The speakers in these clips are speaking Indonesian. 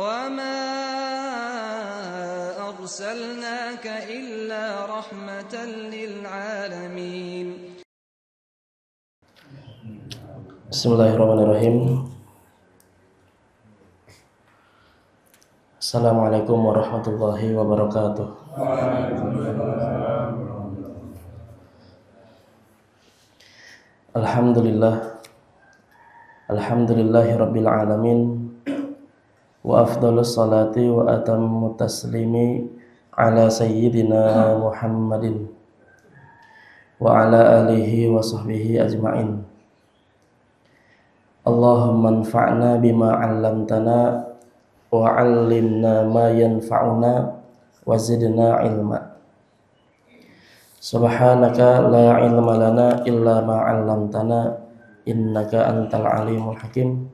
وَمَا أَرْسَلْنَاكَ إِلَّا رَحْمَةً لِلْعَالَمِينَ. Bismillahirrahmanirrahim. Assalamualaikum warahmatullahi wabarakatuh. Alhamdulillahi rabbil alamin. Wa afdhalus salati wa atammu taslimi ala sayyidina Muhammadin wa ala alihi wa sahbihi ajma'in. Allahumma anfa'na bima 'allamtana wa 'allimna ma yanfa'una wa zidna ilma. Subhanaka la ilma lana illa ma 'allamtana innaka antal alimul hakim.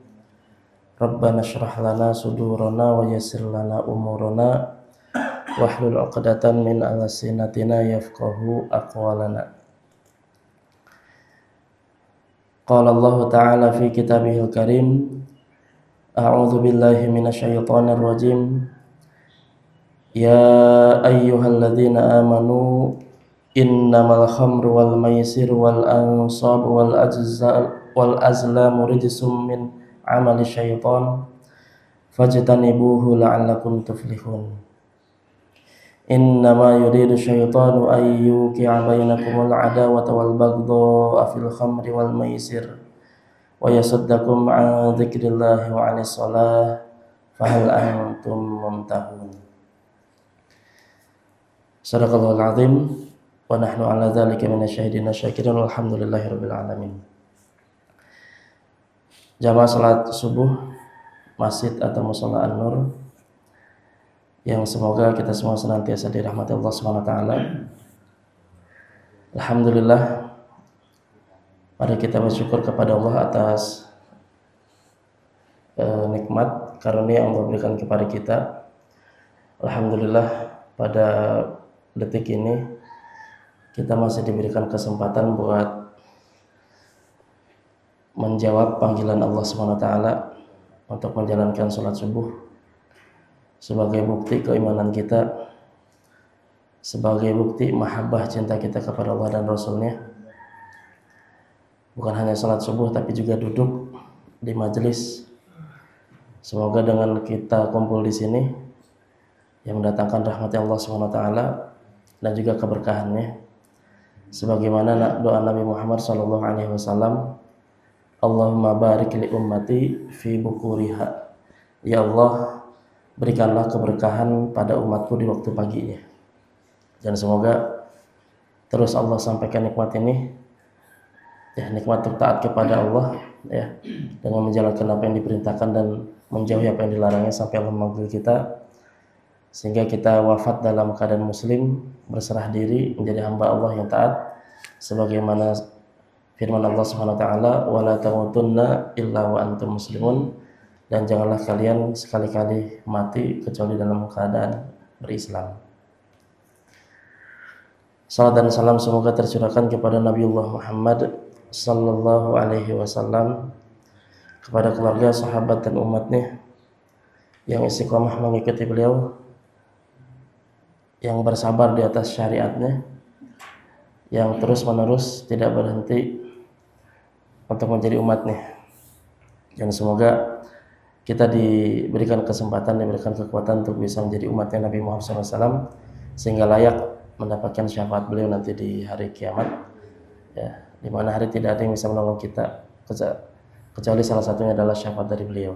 Rabbana shrah lana sudurana wa yassir lana umurana wahlul 'uqdatan min alsinatina yafqahu aqwalana. Qala Allah Ta'ala fi kitabihil karim, a'udzu billahi minasyaitonir rajim. Ya ayyuhalladzina amanu innamal khamru wal maisir wal ansab wal azlamu rijsum min amali syaitan fajtanibuhu la'allakum tuflihun. Innama yuridu syaitanu an yuqi'a bainakumul adawata wal baghdha'a fil khamri wal maisir wa yasuddakum 'an dzikrillahi wa 'anis shalah fahal antum muntahun. Shadaqallahul 'azim wa nahnu 'ala dzalika minasyahidin syakirin walhamdulillahirabbil alamin. Jamaah salat subuh Masjid atau Mushola An-Nur yang semoga kita semua senantiasa dirahmati Allah Subhanahu wa taala. Alhamdulillah, mari kita bersyukur kepada Allah atas nikmat karunia yang Allah berikan kepada kita. Alhamdulillah, pada detik ini kita masih diberikan kesempatan buat menjawab panggilan Allah Subhanahu wa taala untuk menjalankan sholat subuh sebagai bukti keimanan kita, sebagai bukti mahabbah cinta kita kepada Allah dan Rasulnya. Bukan hanya sholat subuh tapi juga duduk di majelis. Semoga dengan kita kumpul di sini yang mendatangkan rahmat Allah Subhanahu wa taala dan juga keberkahannya. Sebagaimana doa Nabi Muhammad sallallahu alaihi wasallam, Allahumma barik li ummati fi bukuriha. Ya Allah, berikanlah keberkahan pada umatku di waktu paginya. Dan semoga terus Allah sampaikan nikmat ini, ya, nikmat untuk taat kepada Allah, ya, dengan menjalankan apa yang diperintahkan dan menjauhi apa yang dilarangnya sampai Allah memanggil kita, sehingga kita wafat dalam keadaan muslim, berserah diri menjadi hamba Allah yang taat, sebagaimana firman Allah Subhanahu wa taala, wala tamutunna illa wa antum muslimun, dan janganlah kalian sekali-kali mati kecuali dalam keadaan berislam. Salam dan salam semoga tercurahkan kepada Nabiullah Muhammad sallallahu alaihi wasallam, kepada keluarga, sahabat dan umatnya yang istiqomah mengikuti beliau, yang bersabar di atas syariatnya, yang terus-menerus tidak berhenti untuk menjadi umatnya. Dan semoga kita diberikan kesempatan, diberikan kekuatan untuk bisa menjadi umatnya Nabi Muhammad SAW, sehingga layak mendapatkan syafaat beliau nanti di hari kiamat, ya, di mana hari tidak ada yang bisa menolong kita kecuali salah satunya adalah syafaat dari beliau.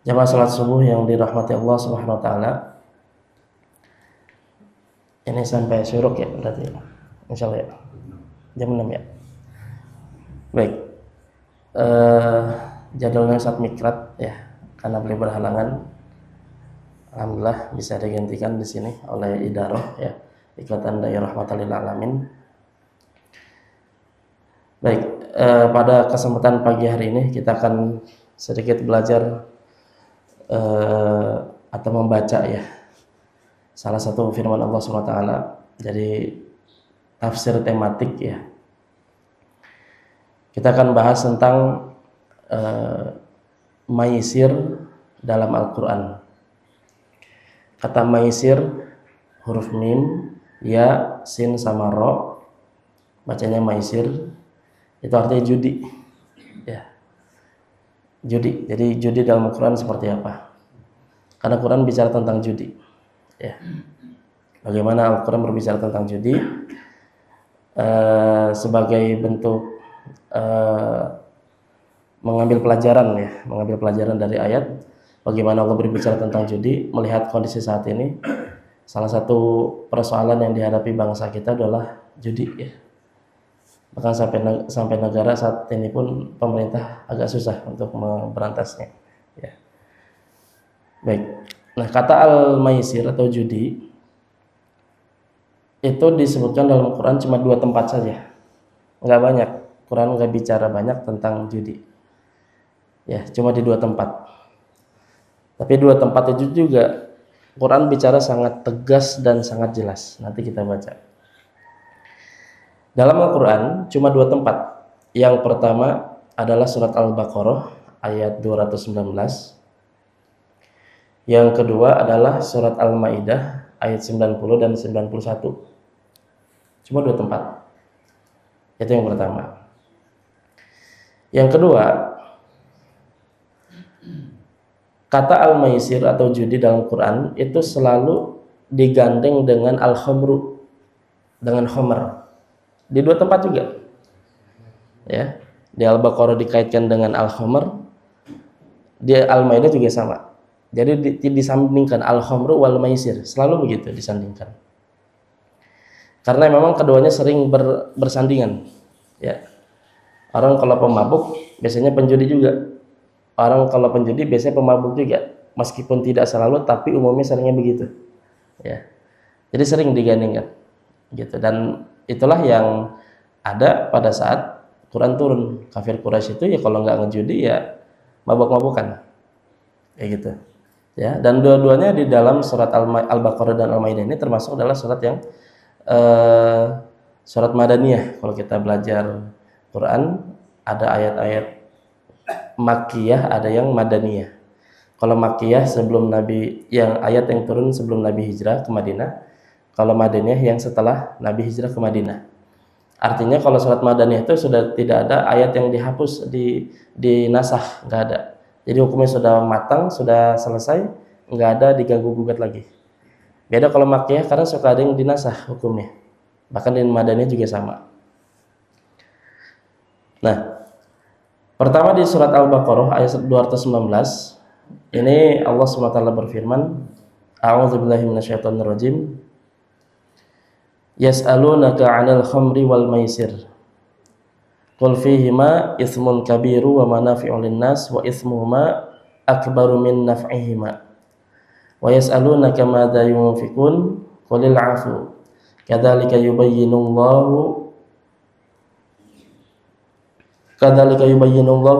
Jamaah salat subuh yang dirahmati Allah Subhanahu wa taala, ini sampai syuruk ya berarti, insyaallah ya, jam 6 ya. Baik, jadwalnya Ustaz Mikrat ya, karena beliau berhalangan. Alhamdulillah bisa digantikan di sini oleh Idarah ya, Ikatan Dai Rahmatan lil Alamin. Baik, pada kesempatan pagi hari ini kita akan sedikit belajar atau membaca ya salah satu firman Allah SWT. Jadi tafsir tematik ya. Kita akan bahas tentang maisir dalam Al-Quran. Kata maisir, huruf mim, ya, sin sama ro, bacanya maisir, itu artinya judi. Ya, judi. Jadi judi dalam Al-Quran seperti apa? Karena Quran bicara tentang judi. Ya. Bagaimana Al-Quran berbicara tentang judi sebagai bentuk mengambil pelajaran dari ayat. Bagaimana Allah berbicara tentang judi, melihat kondisi saat ini. Salah satu persoalan yang dihadapi bangsa kita adalah judi, ya. Bahkan sampai negara saat ini pun pemerintah agak susah untuk memberantasnya, ya. Baik. Nah, kata al-maisir atau judi itu disebutkan dalam Quran cuma 2 tempat saja, nggak banyak. Quran nggak bicara banyak tentang judi, ya, cuma di 2 tempat. Tapi 2 tempat itu juga Quran bicara sangat tegas dan sangat jelas. Nanti kita baca. Dalam Al-Quran cuma 2 tempat. Yang pertama adalah surat Al-Baqarah ayat 219. Yang kedua adalah surat Al-Maidah ayat 90 dan 91. Cuma 2 tempat. Itu yang pertama. Yang kedua, kata al-maisir atau judi dalam Quran itu selalu digandeng dengan al-khamru, dengan khamr. Di 2 tempat juga. Ya. Di Al-Baqarah dikaitkan dengan al-khamr, di Al-Maidah juga sama. Jadi disandingkan al-khamru wal maisir, selalu begitu disandingkan. Karena memang keduanya sering bersandingan, ya. Orang kalau pemabuk biasanya penjudi juga. Orang kalau penjudi biasanya pemabuk juga, meskipun tidak selalu, tapi umumnya seringnya begitu, ya. Jadi sering digandingkan, gitu. Dan itulah yang ada pada saat Quran turun. Kafir Quraisy itu ya kalau nggak ngejudi ya mabuk-mabukan, kayak gitu, ya. Dan dua-duanya di dalam surat Al-Baqarah dan Al-Maidah ini termasuk adalah surat yang surat Madaniyah. Kalau kita belajar Quran ada ayat-ayat Makkiyah, ada yang Madaniyah. Kalau Makkiyah sebelum Nabi, yang ayat yang turun sebelum Nabi hijrah ke Madinah. Kalau Madaniyah yang setelah Nabi hijrah ke Madinah. Artinya kalau surat Madaniyah itu sudah tidak ada ayat yang dihapus, dinasah, nggak ada. Jadi hukumnya sudah matang, sudah selesai, nggak ada diganggu gugat lagi. Beda kalau Makkiyah karena suka ada yang dinasah hukumnya. Bahkan di Madaniyah juga sama. Nah, pertama di surat Al-Baqarah ayat 219, ini Allah SWT berfirman, A'udzubillahi minasyaitonirrajim. Yas'alunaka 'anil khamri wal maisir. Qul fihima itsmun kabiru wa manafi'u lin-nas wa itsmuhuma akbaru min naf'ihima. Wa yas'alunaka madza yunfiqun qulil 'afu. Kadzalika yubayyinullahu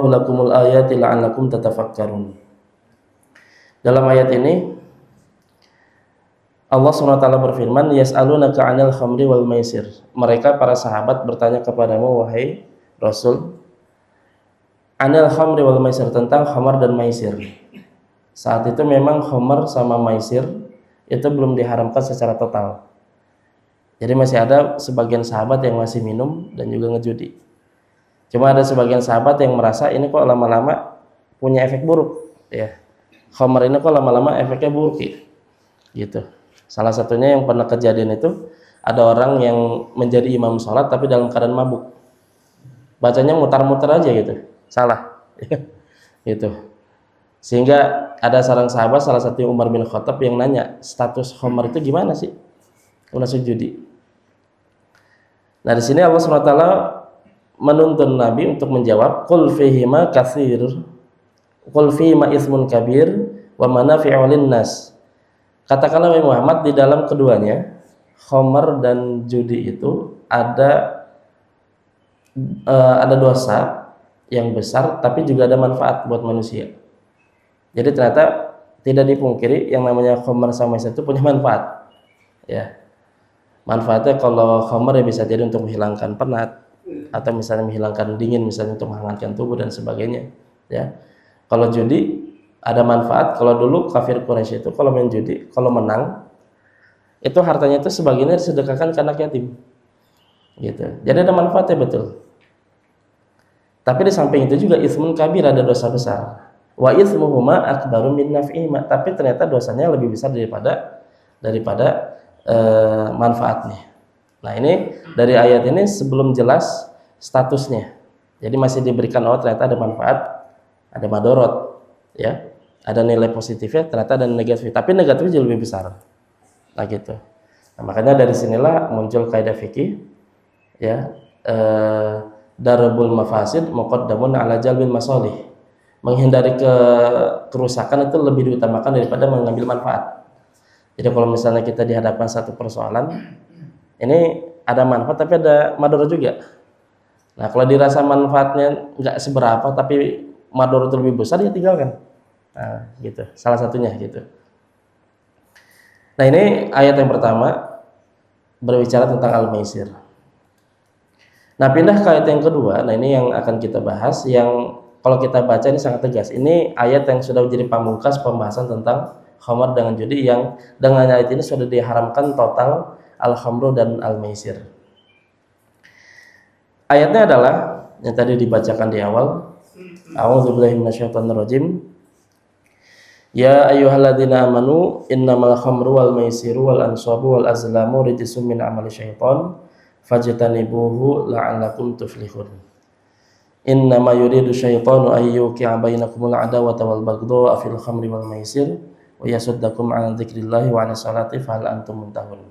lakumul ayati la'allakum tatafakkarun. Dalam ayat ini Allah SWT berfirman, Yas'alunaka 'anil khamri wal maisir. Mereka para sahabat bertanya kepadamu, wahai Rasul, 'anil khamri wal maisir, tentang khamar dan maisir. Saat itu memang khamar sama maisir itu belum diharamkan secara total. Jadi masih ada sebagian sahabat yang masih minum dan juga ngejudi. Cuma ada sebagian sahabat yang merasa ini kok lama-lama punya efek buruk, ya. Khamar ini kok lama-lama efeknya buruk, gitu. Salah satunya yang pernah kejadian itu ada orang yang menjadi imam sholat tapi dalam keadaan mabuk. Bacanya mutar-mutar aja gitu, salah, gitu. Sehingga ada seorang sahabat, salah satunya Umar bin Khattab, yang nanya, status khamar itu gimana sih? Termasuk judi. Nah di sini Allah SWT menuntun Nabi untuk menjawab, qul fihima katsir, qul fihima itsmun kabir wa manafi'u lin-nas. Katakanlah wahai Muhammad, di dalam keduanya, khamar dan judi itu ada dosa yang besar, tapi juga ada manfaat buat manusia. Jadi ternyata tidak dipungkiri yang namanya khamar sama maisir itu punya manfaat, ya. Manfaatnya kalau khamar ya bisa jadi untuk menghilangkan penat, atau misalnya menghilangkan dingin, misalnya untuk menghangatkan tubuh dan sebagainya, ya. Kalau judi ada manfaat. Kalau dulu kafir Quraisy itu kalau main judi, kalau menang itu hartanya itu sebagiannya disedekahkan ke anak yatim gitu. Jadi ada manfaatnya betul. Tapi di samping itu juga ismun kabir, ada dosa besar. Wa ismuhuma akbaru min naf'ihima, tapi ternyata dosanya lebih besar daripada manfaatnya. Nah, ini dari ayat ini sebelum jelas statusnya. Jadi masih diberikan ternyata ada manfaat, ada madorot, ya. Ada nilai positifnya, ternyata ada negatifnya. Tapi negatifnya jauh lebih besar. Nah, gitu. Nah, makanya dari sinilah muncul kaidah fikih, ya. Darabul mafasid muqaddamun ala jalbil masalih. Menghindari kerusakan itu lebih diutamakan daripada mengambil manfaat. Jadi kalau misalnya kita dihadapkan satu persoalan, ini ada manfaat tapi ada madorot juga. Nah, kalau dirasa manfaatnya nggak seberapa tapi madorot lebih besar, ya tinggalkan. Nah, gitu. Salah satunya gitu. Nah, ini ayat yang pertama berbicara tentang al-maisir. Nah, pindah ke ayat yang kedua. Nah, ini yang akan kita bahas, yang kalau kita baca ini sangat tegas. Ini ayat yang sudah menjadi pamungkas pembahasan tentang khamar dengan judi, yang dengan ayat ini sudah diharamkan total al-khamru dan al-maisir. Ayatnya adalah yang tadi dibacakan di awal. A'udzubillahi minasyaitonirrajim. Ya ayyuhalladzina amanu innamal khamru wal maisiru wal ansabu wal azlamu rijsum min amali syaiton fajtanibuhu la'allakum tuflihun. Innama yuridu syaitanu ay yuqi'a bainakumul adawata wal baghdha'a fil khamri wal maisir wa yasuddakum 'an dzikrillahi wa 'anis salati fahal antum muntahun.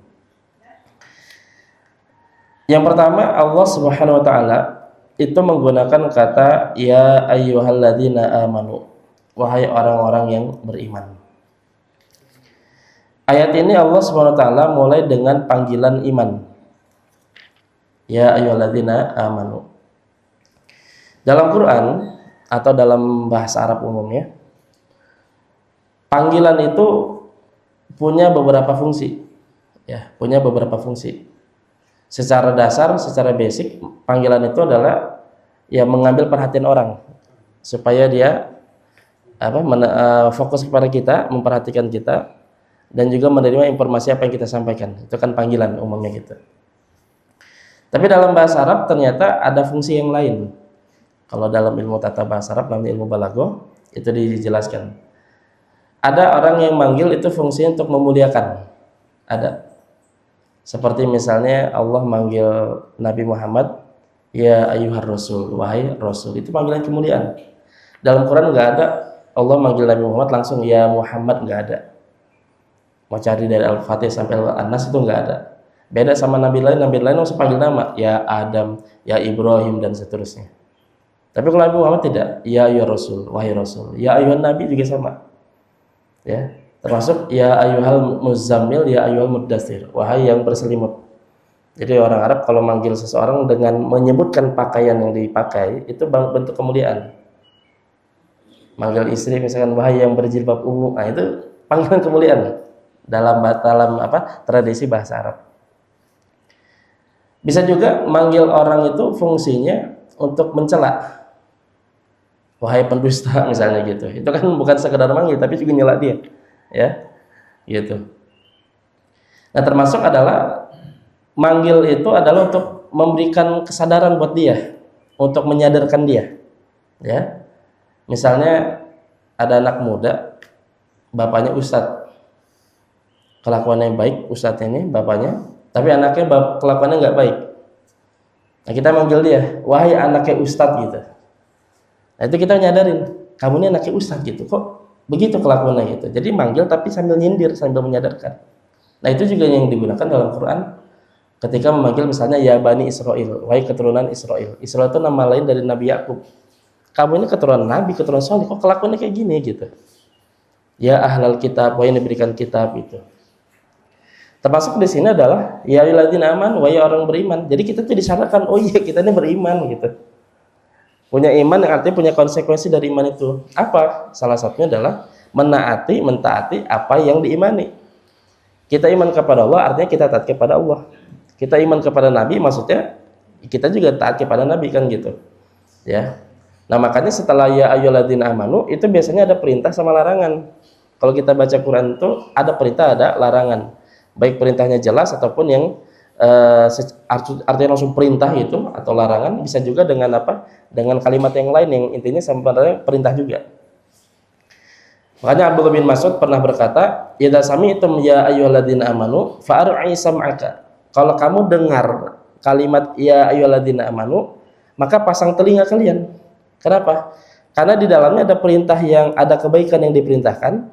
Yang pertama, Allah Subhanahu wa taala itu menggunakan kata ya ayyuhalladzina amanu, wahai orang-orang yang beriman. Ayat ini Allah Subhanahu wa taala mulai dengan panggilan iman. Ya ayyuhalladzina amanu. Dalam Quran atau dalam bahasa Arab umumnya, panggilan itu punya beberapa fungsi. Ya, punya beberapa fungsi. Secara dasar, secara basic, panggilan itu adalah ya mengambil perhatian orang supaya dia fokus kepada kita, memperhatikan kita, dan juga menerima informasi apa yang kita sampaikan. Itu kan panggilan umumnya gitu. Tapi dalam bahasa Arab ternyata ada fungsi yang lain. Kalau dalam ilmu tata bahasa Arab, namanya ilmu balaghah, itu dijelaskan. Ada orang yang manggil itu fungsinya untuk memuliakan. Ada. Seperti misalnya Allah manggil Nabi Muhammad, ya ayyuhar rasul, wahai rasul. Itu panggilan kemuliaan. Dalam Quran nggak ada Allah manggil Nabi Muhammad langsung ya Muhammad, nggak ada. Mau cari dari Al-Fatihah sampai An-Nas itu nggak ada. Beda sama nabi lain langsung panggil nama, ya Adam, ya Ibrahim, dan seterusnya. Tapi kalau Nabi Muhammad tidak, ya ayyuhar rasul, wahai rasul. Ya ayyuhan nabi juga sama. Ya, termasuk ya ayyuhal muzammil, ya ayyuhal muddatsir, wahai yang berselimut. Jadi orang Arab kalau manggil seseorang dengan menyebutkan pakaian yang dipakai, itu bentuk kemuliaan. Manggil istri misalkan wahai yang berjilbab ungu, nah itu panggilan kemuliaan dalam tradisi bahasa Arab. Bisa juga manggil orang itu fungsinya untuk mencela. Wahai pendusta misalnya gitu. Itu kan bukan sekedar manggil tapi juga nyela dia, ya. Gitu. Nah, termasuk adalah manggil itu adalah untuk memberikan kesadaran buat dia, untuk menyadarkan dia. Ya. Misalnya ada anak muda, bapaknya ustadz, kelakuannya baik, ustadznya ini bapaknya, tapi anaknya kelakuannya nggak baik. Nah, kita manggil dia, wahai anaknya ustadz gitu. Nah, itu kita nyadarin, kamu ini anaknya ustadz gitu, kok begitu kelakuannya gitu. Jadi manggil tapi sambil nyindir, sambil menyadarkan. Nah, itu juga yang digunakan dalam Quran ketika memanggil misalnya ya Bani Israel, wahai keturunan Israel. Israel itu nama lain dari Nabi Yakub. Kamu ini keturunan Nabi, keturunan Soleh, kok kelakuannya kayak gini gitu. Ya ahlal kitab, wahai yang diberikan kitab itu. Termasuk di sini adalah ya ayyuhalladzina amanu, wahai orang beriman. Jadi kita tuh disyaratkan, oh iya kita ini beriman gitu. Punya iman yang artinya punya konsekuensi dari iman itu. Apa? Salah satunya adalah mentaati apa yang diimani. Kita iman kepada Allah artinya kita taat kepada Allah. Kita iman kepada Nabi maksudnya kita juga taat kepada Nabi kan gitu. Ya. Nah, makanya setelah ya ayyuhalladzina amanu itu biasanya ada perintah sama larangan. Kalau kita baca Quran itu ada perintah, ada larangan. Baik perintahnya jelas ataupun yang artinya langsung perintah itu atau larangan, bisa juga dengan apa? Dengan kalimat yang lain yang intinya sebenarnya perintah juga. Makanya Abdullah bin Mas'ud pernah berkata, "Idza sami'tum ya ayyuhalladzina amanu fa'ar'i sam'aka." Kalau kamu dengar kalimat ya ayyuhalladzina amanu, maka pasang telinga kalian. Kenapa? Karena di dalamnya ada perintah yang ada kebaikan yang diperintahkan,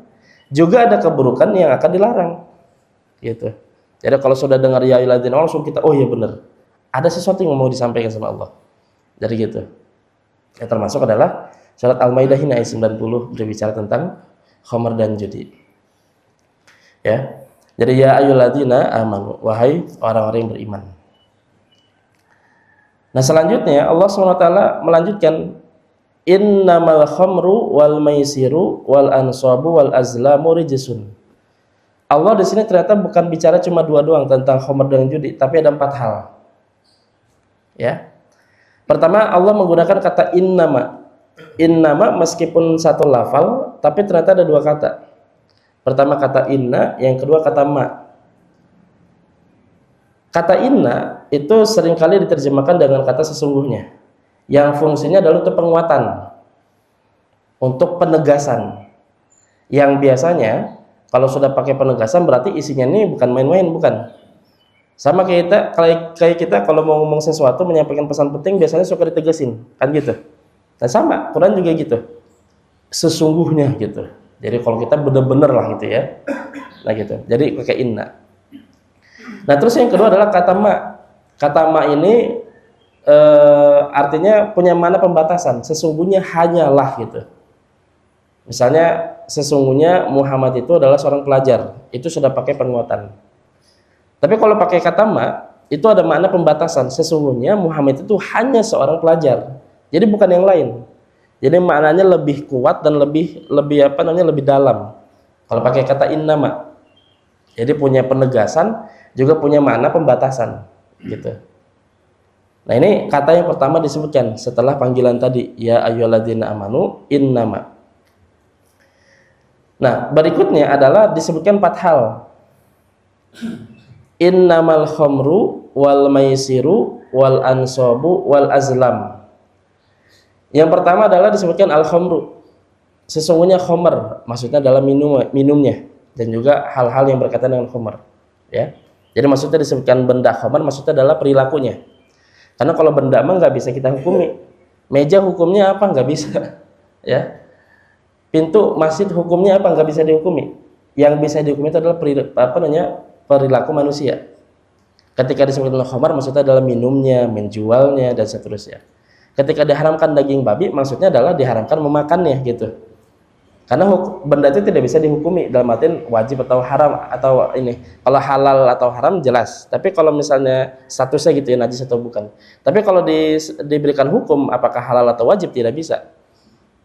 juga ada keburukan yang akan dilarang. Gitu. Jadi kalau sudah dengar ya ayyuhalladzina amanu langsung kita, oh iya benar. Ada sesuatu yang mau disampaikan sama Allah. Jadi gitu. Yang termasuk adalah surat Al-Maidah ayat 90 berbicara tentang khamr dan judi. Ya. Jadi ya ayyuhalladzina amanu, wahai orang-orang yang beriman. Nah, selanjutnya Allah SWT melanjutkan innamal khamru wal maisiru wal ansabu wal azlamu rijsun. Allah di sini ternyata bukan bicara cuma dua doang tentang khamr dan judi, tapi ada 4 hal. Ya. Pertama, Allah menggunakan kata innama. Innama meskipun satu lafal, tapi ternyata ada 2 kata. Pertama kata inna, yang kedua kata ma. Kata inna itu seringkali diterjemahkan dengan kata sesungguhnya, yang fungsinya adalah untuk penguatan, untuk penegasan. Yang biasanya kalau sudah pakai penegasan berarti isinya ini bukan main-main, bukan. Sama kayak kita kalau mau ngomong sesuatu, menyampaikan pesan penting biasanya suka ditegasin, kan gitu. Nah sama, Quran juga gitu, sesungguhnya gitu. Jadi kalau kita benar-benar lah gitu ya. Nah gitu. Jadi pakai inna. Nah terus yang kedua adalah kata ma. Kata ma ini artinya punya makna pembatasan. Sesungguhnya hanyalah gitu. Misalnya sesungguhnya Muhammad itu adalah seorang pelajar. Itu sudah pakai penguatan. Tapi kalau pakai kata ma, itu ada makna pembatasan. Sesungguhnya Muhammad itu hanya seorang pelajar. Jadi bukan yang lain. Jadi maknanya lebih kuat dan lebih dalam. Kalau pakai kata innama, jadi punya penegasan, juga punya makna pembatasan, gitu. Nah ini kata yang pertama disebutkan setelah panggilan tadi, ya ayyuhalladzina amanu innama. Nah berikutnya adalah disebutkan 4 hal. Innamal khamru wal maisiru wal ansabu wal azlam. Yang pertama adalah disebutkan al-khamru. Sesungguhnya khamr maksudnya adalah minumnya dan juga hal-hal yang berkaitan dengan khamr, ya. Jadi maksudnya disebutkan benda khamr maksudnya adalah perilakunya. Karena kalau benda mah nggak bisa kita hukumi. Meja hukumnya apa? Nggak bisa, ya. Pintu masjid hukumnya apa? Nggak bisa dihukumi. Yang bisa dihukumi itu adalah perilaku manusia. Ketika disebutkan khamr maksudnya adalah minumnya, menjualnya dan seterusnya. Ketika diharamkan daging babi, maksudnya adalah diharamkan memakannya gitu. Karena benda itu tidak bisa dihukumi dalam artian wajib atau haram atau ini. Kalau halal atau haram jelas. Tapi kalau misalnya statusnya gitu ya najis atau bukan. Tapi kalau diberikan hukum apakah halal atau wajib tidak bisa.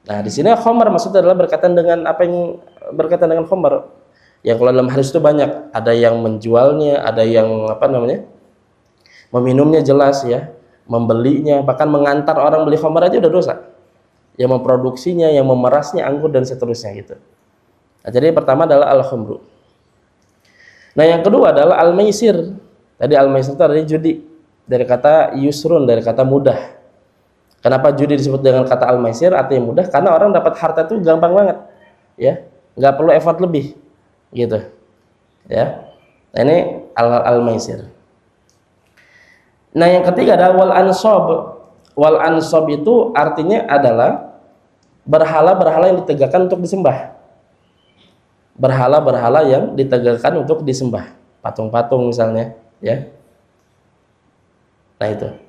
Nah di sini khamr maksudnya adalah berkaitan dengan apa yang berkaitan dengan khamr. Yang kalau dalam hadis itu banyak. Ada yang menjualnya, ada yang meminumnya jelas ya. Membelinya, bahkan mengantar orang beli khamr aja udah dosa. Yang memproduksinya, yang memerasnya, anggur dan seterusnya gitu. Nah, jadi pertama adalah al-khamru. Nah, yang kedua adalah al-maisir. Tadi al-maisir itu artinya judi. Dari kata yusrun, dari kata mudah. Kenapa judi disebut dengan kata al-maisir artinya mudah? Karena orang dapat harta itu gampang banget. Ya, nggak perlu effort lebih. Gitu. Ya. Nah, ini al-maisir. Nah yang ketiga adalah wal ansab. Wal ansab itu artinya adalah berhala-berhala yang ditegakkan untuk disembah. Berhala-berhala yang ditegakkan untuk disembah. Patung-patung misalnya, ya. Nah itu.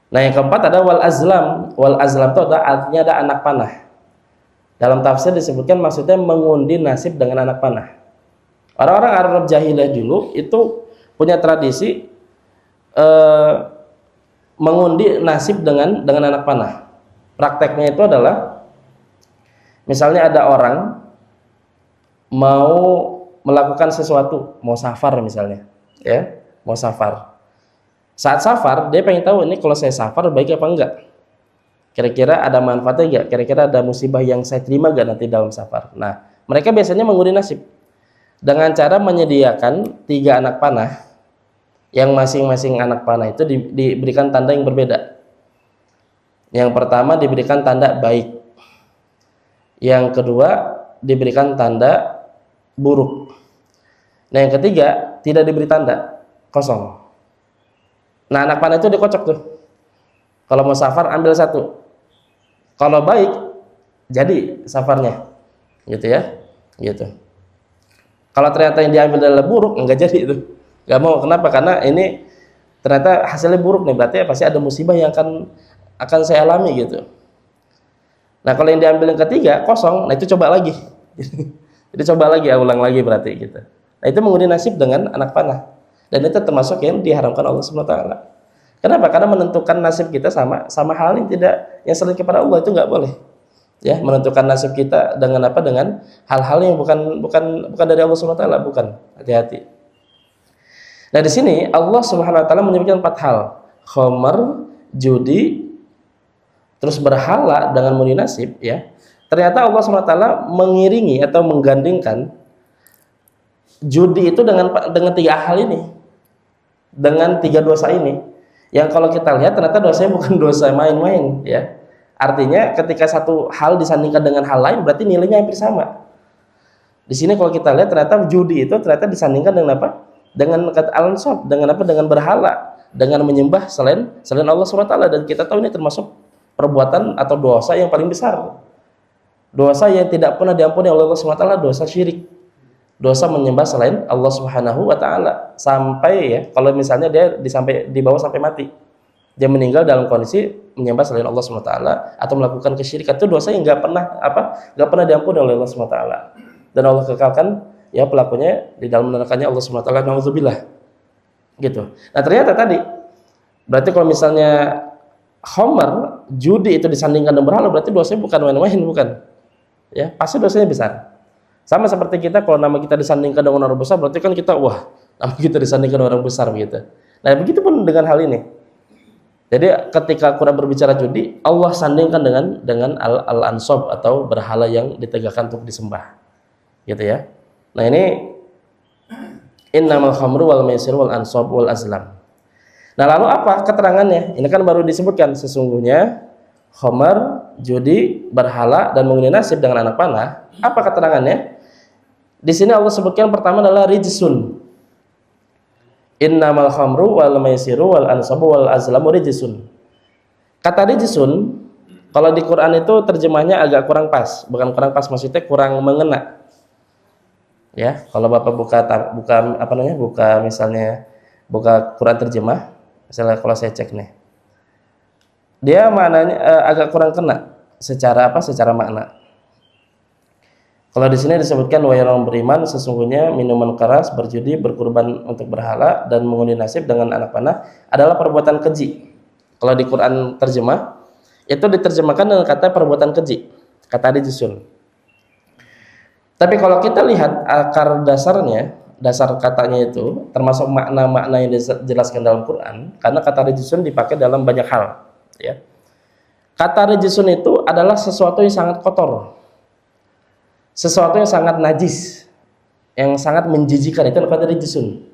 Nah yang keempat ada wal azlam. Wal azlam itu artinya ada anak panah. Dalam tafsir disebutkan maksudnya mengundi nasib dengan anak panah. Orang-orang Arab jahiliyah dulu itu punya tradisi mengundi nasib dengan anak panah. Prakteknya itu adalah misalnya ada orang mau melakukan sesuatu, mau safar misalnya, ya, mau safar. Saat safar dia pengen tahu ini kalau saya safar baik apa enggak. Kira-kira ada manfaatnya nggak? Kira-kira ada musibah yang saya terima nggak nanti dalam safar? Nah, mereka biasanya mengundi nasib dengan cara menyediakan 3 anak panah, yang masing-masing anak panah itu diberikan tanda yang berbeda. Yang pertama diberikan tanda baik, yang kedua diberikan tanda buruk, nah yang ketiga tidak diberi tanda, kosong. Nah, anak panah itu dikocok tuh. Kalau mau safar ambil 1. Kalau baik jadi safarnya, gitu ya, gitu. Kalau ternyata yang diambil adalah buruk, enggak jadi itu, nggak mau. Kenapa? Karena ini ternyata hasilnya buruk nih, berarti pasti ada musibah yang akan saya alami gitu. Nah, kalau yang diambil yang ketiga kosong, nah itu coba lagi. Jadi coba lagi, ulang lagi berarti gitu. Nah, itu mengundi nasib dengan anak panah, dan itu termasuk yang diharamkan Allah Subhanahu wa taala. Kenapa? Karena menentukan nasib kita sama hal yang tidak, yang selain kepada Allah, itu nggak boleh. Ya, menentukan nasib kita dengan apa? Dengan hal-hal yang bukan dari Allah Subhanahu wa taala, bukan. Hati-hati. Nah, di sini Allah Subhanahu wa taala menyebutkan 4 hal. Khamar, judi, terus berhala dengan mengundi nasib, ya. Ternyata Allah Subhanahu wa taala mengiringi atau menggandingkan judi itu dengan 3 hal ini. Dengan 3 dosa ini. Yang kalau kita lihat ternyata dosanya bukan dosa main-main, ya. Artinya ketika satu hal disandingkan dengan hal lain berarti nilainya hampir sama. Di sini kalau kita lihat ternyata judi itu ternyata disandingkan dengan apa? Dengan al-ansab, dengan apa? Dengan berhala, dengan menyembah selain Allah Subhanahu wa taala, dan kita tahu ini termasuk perbuatan atau dosa yang paling besar. Dosa yang tidak pernah diampuni oleh Allah Subhanahu wa taala, dosa syirik. Dosa menyembah selain Allah Subhanahu wa taala, sampai ya kalau misalnya dia dibawa sampai mati. Dia meninggal dalam kondisi menyembah selain Allah Subhanahu wa taala atau melakukan kesyirikan, itu dosa yang enggak pernah diampuni oleh Allah Subhanahu wa taala. Dan Allah kekalkan ya pelakunya di dalam nerakanya Allah Subhanahu wa taala, nauzubillah. Gitu. Nah, ternyata tadi berarti kalau misalnya khamar, judi itu disandingkan dengan berhala, berarti dosanya bukan main-main, bukan. Ya, pasti dosanya besar. Sama seperti kita, kalau nama kita disandingkan dengan orang besar, berarti kan kita, wah, nama kita disandingkan dengan orang besar begitu. Nah, begitu pun dengan hal ini. Jadi ketika Quran berbicara judi, Allah sandingkan dengan al-ansab atau berhala yang ditegakkan untuk disembah. Gitu ya. Nah, ini innamal khamru wal maisir wal ansab wal azlam. Nah, lalu apa keterangannya? Ini kan baru disebutkan sesungguhnya khamar, judi, berhala dan mengundi nasib dengan anak panah. Apa keterangannya? Di sini Allah sebutkan pertama adalah rijsun. Innamal khamru wal maisiru wal ansabu wal azlamu rijsun. Kata rijsun kalau di Quran itu terjemahnya agak kurang pas, bukan kurang pas, maksudnya kurang mengena. Ya, kalau Bapak buka Quran terjemah, misalnya kalau saya cek nih. Dia maknanya agak kurang kena secara makna. Kalau di sini disebutkan wahai orang beriman, sesungguhnya minuman keras, berjudi, berkurban untuk berhala dan mengundi nasib dengan anak panah adalah perbuatan keji. Kalau di Quran terjemah itu diterjemahkan dengan kata perbuatan keji, kata rijsun. Tapi kalau kita lihat akar dasarnya, dasar katanya itu termasuk makna-makna yang dijelaskan dalam Quran, karena kata rijsun dipakai dalam banyak hal, ya. Kata rijsun itu adalah sesuatu yang sangat kotor, sesuatu yang sangat najis, yang sangat menjijikan, itu kata rijsun,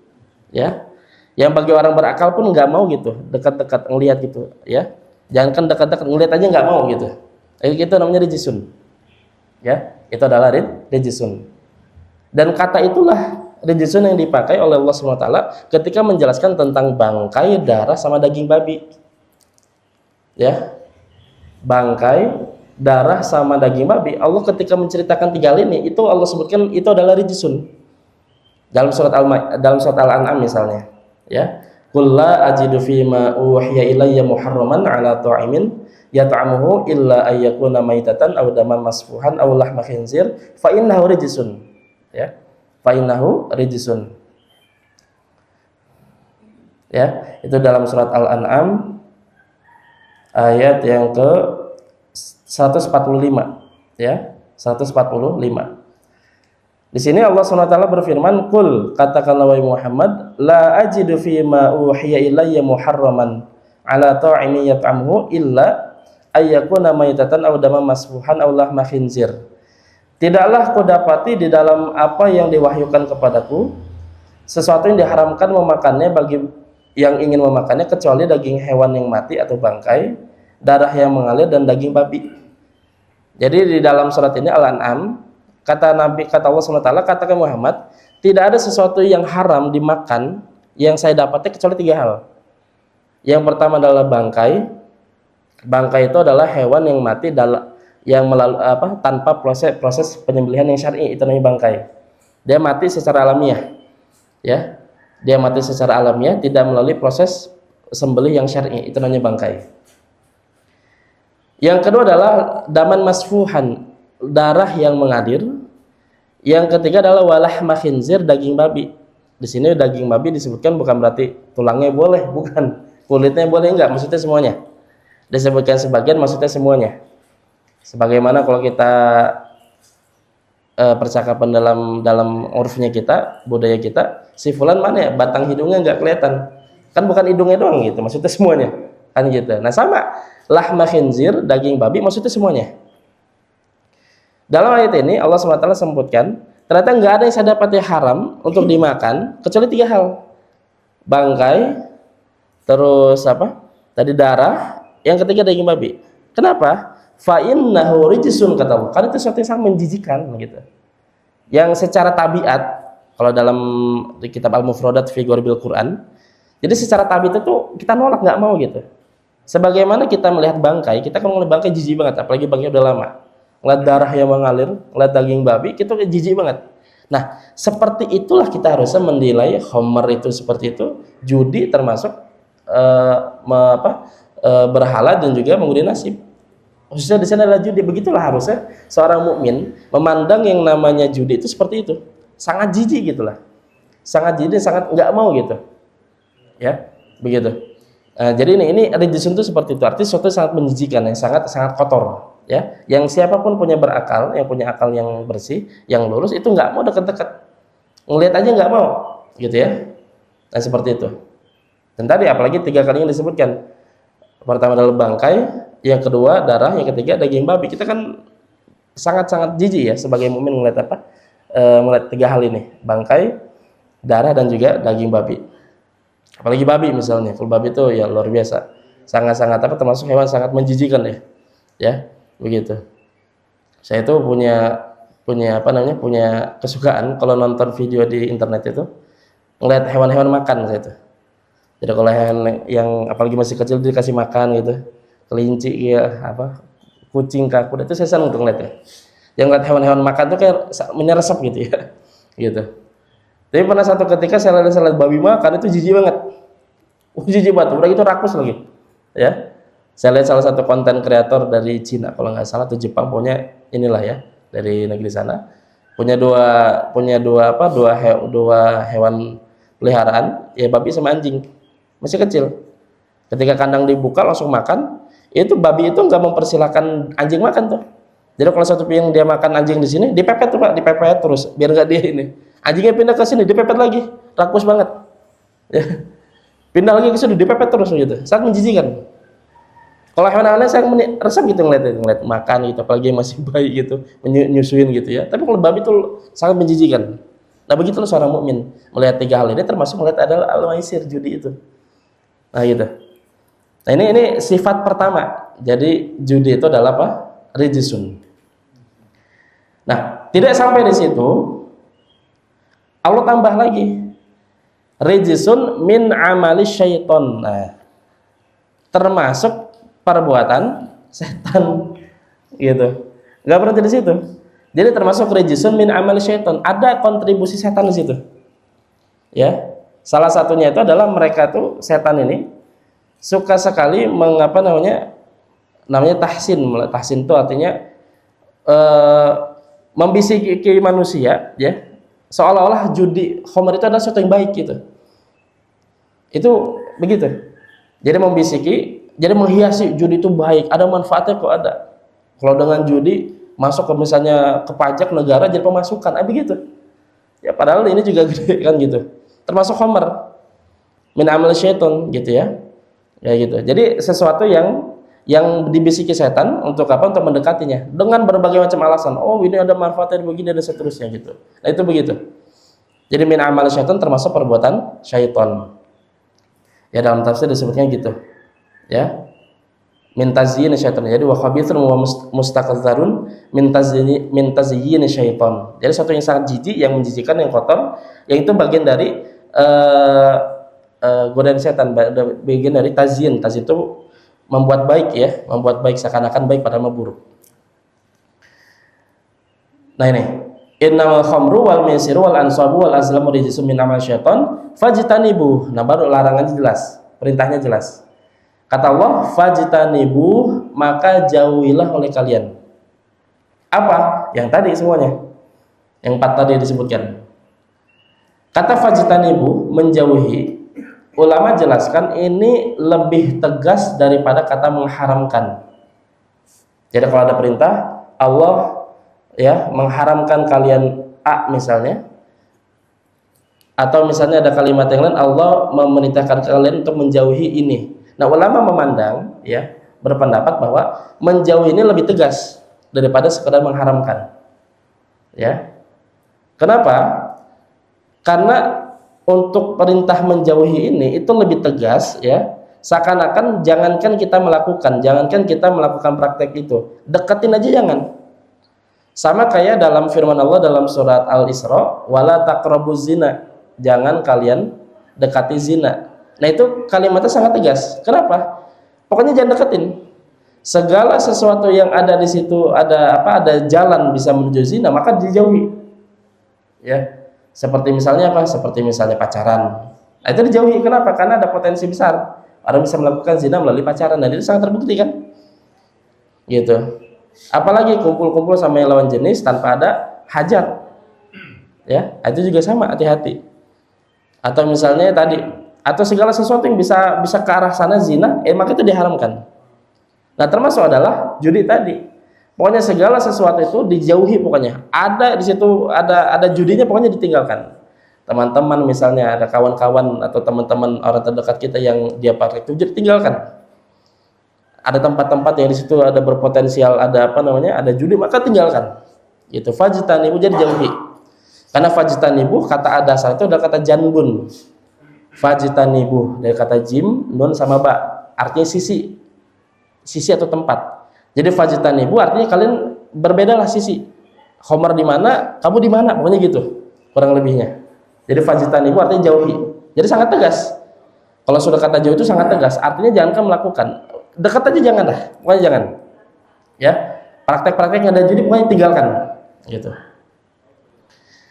ya. Yang bagi orang berakal pun nggak mau gitu, dekat-dekat ngelihat gitu, ya. Jangankan dekat-dekat ngelihat aja nggak mau gitu. Itu namanya rijsun, ya. Itu adalah rijsun. Dan kata itulah rijsun yang dipakai oleh Allah SWT ketika menjelaskan tentang bangkai, darah sama daging babi, ya. Bangkai, darah sama daging babi, Allah ketika menceritakan 3 hal ini, itu Allah sebutkan itu adalah rijsun. Dalam surat Al-An'am misalnya, ya. Qul la ajidu fima uhiya ilayya muharraman ala ta'imin yat'amuhu illa ayyakuna maitatan aw daman masfuhan aw lahma khinzir fa innahu rijsun, ya. Fa innahu rijsun. Ya, itu dalam surat Al-An'am ayat yang ke 145, ya, 145. Di sini Allah SWT berfirman, "Qul," katakanlah wahai Muhammad, "la ajidu fi ma uhiya ilayya muharraman ala ta'imin yat'amuhu illa ayyakuna maitatan aw daman masfuhan aw lahma khinzir. Tidaklah kau dapati di dalam apa yang diwahyukan kepadaku sesuatu yang diharamkan memakannya bagi yang ingin memakannya kecuali daging hewan yang mati atau bangkai, darah yang mengalir dan daging babi. Jadi di dalam surat ini Al-An'am kata Allah SWT, katakan Muhammad, tidak ada sesuatu yang haram dimakan yang saya dapatnya kecuali 3 hal. Yang pertama adalah bangkai. Bangkai itu adalah hewan yang mati yang tanpa proses penyembelihan yang syar'i, itu namanya bangkai. Dia mati secara alamiah, ya. Dia mati secara alamiah, tidak melalui proses sembelih yang syar'i, itu namanya bangkai. Yang kedua adalah daman masfuhan, darah yang mengalir. Yang ketiga adalah walahma khinzir, daging babi. Di sini daging babi disebutkan bukan berarti tulangnya boleh, bukan. Kulitnya boleh enggak, maksudnya semuanya. Disebutkan sebagian, maksudnya semuanya. Sebagaimana kalau kita percakapan dalam urfnya kita, budaya kita, si fulan mana ya, batang hidungnya nggak kelihatan, kan bukan hidungnya doang gitu, maksudnya semuanya, kan gitu. Nah sama lahma khinzir, daging babi, maksudnya semuanya. Dalam ayat ini Allah SWT sebutkan ternyata nggak ada yang saya dapat yang haram untuk dimakan kecuali 3 hal: bangkai, terus tadi darah, yang ketiga daging babi. Kenapa? Fa innahu rijsun, kata Allah, karena itu sesuatu yang sangat menjijikan gitu. Yang secara tabiat, kalau dalam di kitab Al-Mufradat fi Ghoribil Quran, jadi secara tabiat itu kita nolak, nggak mau gitu. Sebagaimana kita melihat bangkai, kita kan melihat bangkai jijik banget, apalagi bangkai udah lama. Ngeliat darah yang mengalir, ngeliat daging babi, kita jijik banget. Nah, seperti itulah kita harusnya menilai khamr itu seperti itu, judi termasuk berhala dan juga mengundi nasib. Khususnya di sana adalah judi. Begitulah harusnya seorang mukmin memandang yang namanya judi itu seperti itu. Sangat jijik gitulah. Sangat jijik, sangat nggak mau gitu. Ya, begitu. Nah, jadi ini rijsun itu seperti itu. Artinya sesuatu sangat menjijikan, yang sangat kotor, ya. Yang siapapun punya berakal, yang punya akal yang bersih, yang lurus, itu nggak mau dekat-dekat. Ngelihat aja nggak mau, gitu ya. Nah, seperti itu. Dan tadi apalagi 3 kali yang disebutkan. Pertama adalah bangkai, yang kedua darah, yang ketiga daging babi. Kita kan sangat-sangat jijik ya sebagai mukmin melihat melihat 3 hal ini: bangkai, darah, dan juga daging babi. Apalagi babi misalnya, kalau babi itu ya luar biasa, sangat-sangat termasuk hewan sangat menjijikan ya begitu. Saya itu punya kesukaan kalau nonton video di internet itu ngelihat hewan-hewan makan. Saya itu jadi kalau hewan yang apalagi masih kecil dikasih makan gitu, kelinci ya kucing, kuda, itu saya senang untuk ngeliatnya. Yang ngeliat hewan-hewan makan tuh kayak menyeresap gitu ya gitu. Tapi pernah satu ketika saya lihat babi makan, itu jijik banget. Jijik banget, udah gitu rakus lagi. Ya. Saya lihat salah satu konten kreator dari Cina kalau nggak salah, atau Jepang, pokoknya inilah ya, dari negeri sana. Punya dua hewan peliharaan, ya babi sama anjing. Masih kecil. Ketika kandang dibuka langsung makan, itu babi itu nggak mempersilahkan anjing makan tuh. Jadi kalau satu piring dia makan anjing di sini, dipepet tuh Pak, dipepet terus biar nggak dia ini. Anjingnya pindah ke sini, dipepet lagi, rakus banget. Ya. Pindah lagi ke sini, dipepet terus gitu. Sangat menjijikan. Kalau hewan-hewan saya resep gitu ngeliat makan gitu, apalagi masih bayi gitu, menyusuin gitu ya. Tapi kalau babi itu sangat menjijikan. Nah begitulah seorang mukmin melihat 3 hal ini, termasuk melihat adalah al-maisir, judi itu. Nah gitu. Nah ini sifat pertama. Jadi judi itu adalah apa? Rijsun. Nah tidak sampai di situ, Allah tambah lagi, rijsun min amali syaiton. Nah, termasuk perbuatan setan gitu. Enggak berhenti di situ. Jadi termasuk rijsun min amali syaiton. Ada kontribusi setan di situ. Ya. Salah satunya itu adalah mereka tuh setan ini suka sekali namanya tahsin. Tahsin itu artinya membisiki manusia ya. Seolah-olah judi khamr itu adalah sesuatu yang baik gitu. Itu begitu. Jadi membisiki, jadi menghiasi judi itu baik, ada manfaatnya kok ada. Kalau dengan judi masuk ke misalnya ke pajak negara jadi pemasukan, begitu. Ya padahal ini juga gede kan gitu. Termasuk khamr min amal syaiton gitu ya. Ya gitu. Jadi sesuatu yang yang dibisiki setan untuk apa? Untuk mendekatinya dengan berbagai macam alasan. Oh, ini ada manfaatnya begini dan seterusnya gitu. Nah, itu begitu. Jadi min amal syaitan termasuk perbuatan syaitan. Ya, dalam tafsir disebutnya gitu. Ya. Min tazyin syaitan. Jadi wa khabithun wa mustaqadzarun min tazyin syaitan. Jadi satu yang sangat jijik, yang menjijikkan, yang kotor, yang itu bagian dari godaan setan, bagian dari tazyin. Tazyin itu membuat baik ya, membuat baik seakan-akan baik padahal buruk. Nah ini, innamal khamru wal maisiru wal ansabu wal azlamu rijsun min amal syaitan fajtanibu. Nah, baru larangannya jelas, perintahnya jelas. Kata Allah, fajtanibu, maka jauhilah oleh kalian. Apa? Yang tadi semuanya. Yang 4 tadi disebutkan. Kata fajtanibu, menjauhi. Ulama jelaskan ini lebih tegas daripada kata mengharamkan. Jadi kalau ada perintah Allah ya mengharamkan kalian A misalnya, atau misalnya ada kalimat yang lain Allah memerintahkan kalian untuk menjauhi ini. Nah, ulama memandang ya berpendapat bahwa menjauhi ini lebih tegas daripada sekedar mengharamkan. Ya. Kenapa? Karena untuk perintah menjauhi ini itu lebih tegas ya, seakan-akan jangankan kita melakukan praktek itu, deketin aja jangan. Sama kayak dalam firman Allah dalam surat Al-Isra, wala taqrabuz zina, jangan kalian dekati zina. Nah, itu kalimatnya sangat tegas. Kenapa? Pokoknya jangan deketin. Segala sesuatu yang ada di situ ada jalan bisa menuju zina, maka dijauhi. Ya. Seperti misalnya apa? Seperti misalnya pacaran. Nah, itu dijauhi. Kenapa? Karena ada potensi besar orang bisa melakukan zina melalui pacaran, dan itu sangat terbukti kan? Gitu. Apalagi kumpul-kumpul sama yang lawan jenis tanpa ada hajat. Ya, itu juga sama, hati-hati. Atau misalnya tadi, atau segala sesuatu yang bisa ke arah sana zina, maka itu diharamkan. Nah, termasuk adalah judi tadi. Pokoknya segala sesuatu itu dijauhi, pokoknya ada di situ ada judinya, pokoknya ditinggalkan. Teman-teman misalnya ada kawan-kawan atau teman-teman orang terdekat kita yang dia praktek itu, tinggalkan. Ada tempat-tempat yang di situ ada berpotensial ada judi, maka tinggalkan. Itu fajtanibu, jadi jauhi. Karena fajtanibu kata dasar itu adalah kata janbun. Fajtanibu dari kata jim, nun sama ba, artinya sisi atau tempat. Jadi fajtanibu artinya kalian berbedalah sisi. Khomer di mana, kamu di mana, pokoknya gitu. Kurang lebihnya. Jadi fajtanibu artinya jauhi. Jadi sangat tegas. Kalau sudah kata jauh itu sangat tegas, artinya jangankan melakukan. Dekat aja jangan dah, pokoknya jangan. Ya. Praktek-praktek yang ada judi pokoknya tinggalkan. Gitu.